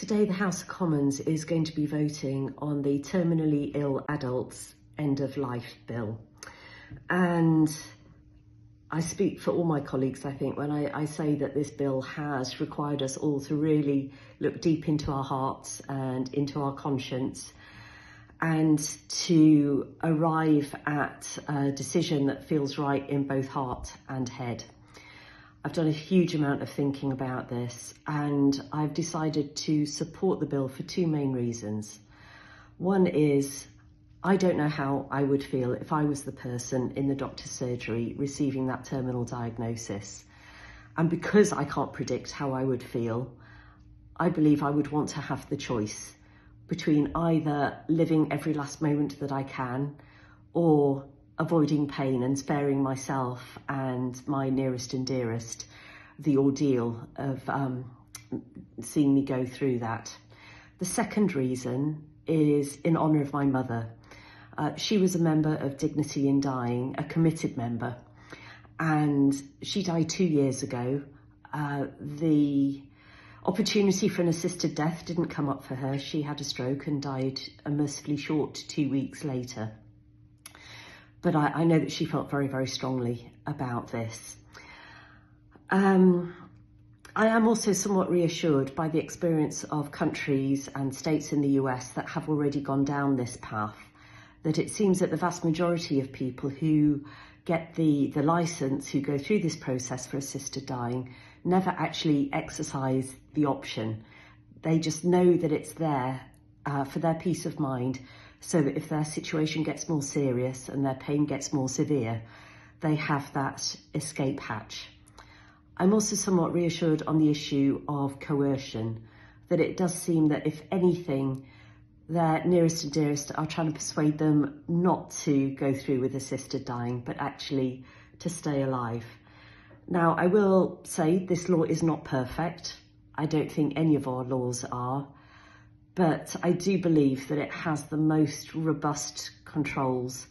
Today, the House of Commons is going to be voting on the Terminally Ill Adults End of Life Bill. And I speak for all my colleagues, I think, when I say that this bill has required us all to really look deep into our hearts and into our conscience and to arrive at a decision that feels right in both heart and head. I've done a huge amount of thinking about this, and I've decided to support the bill for two main reasons. One is, I don't know how I would feel if I was the person in the doctor's surgery receiving that terminal diagnosis. And because I can't predict how I would feel, I believe I would want to have the choice between either living every last moment that I can or avoiding pain and sparing myself and my nearest and dearest the ordeal of seeing me go through that. The second reason is in honour of my mother. She was a member of Dignity in Dying, a committed member, and she died 2 years ago. The opportunity for an assisted death didn't come up for her. She had a stroke and died a mercifully short 2 weeks later. But I know that she felt very, very strongly about this. I am also somewhat reassured by the experience of countries and states in the US that have already gone down this path, that it seems that the vast majority of people who get the licence, who go through this process for assisted dying, never actually exercise the option. They just know that it's there for their peace of mind, so that if their situation gets more serious and their pain gets more severe, they have that escape hatch. I'm also somewhat reassured on the issue of coercion, that it does seem that if anything, their nearest and dearest are trying to persuade them not to go through with assisted dying, but actually to stay alive. Now, I will say this law is not perfect. I don't think any of our laws are. But I do believe that it has the most robust controls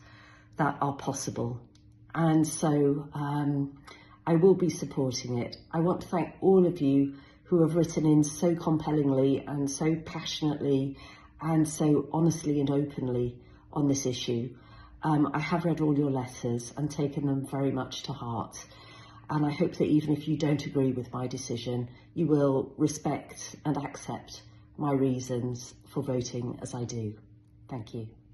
that are possible. And so I will be supporting it. I want to thank all of you who have written in so compellingly and so passionately and so honestly and openly on this issue. I have read all your letters and taken them very much to heart. And I hope that even if you don't agree with my decision, you will respect and accept my reasons for voting as I do. Thank you.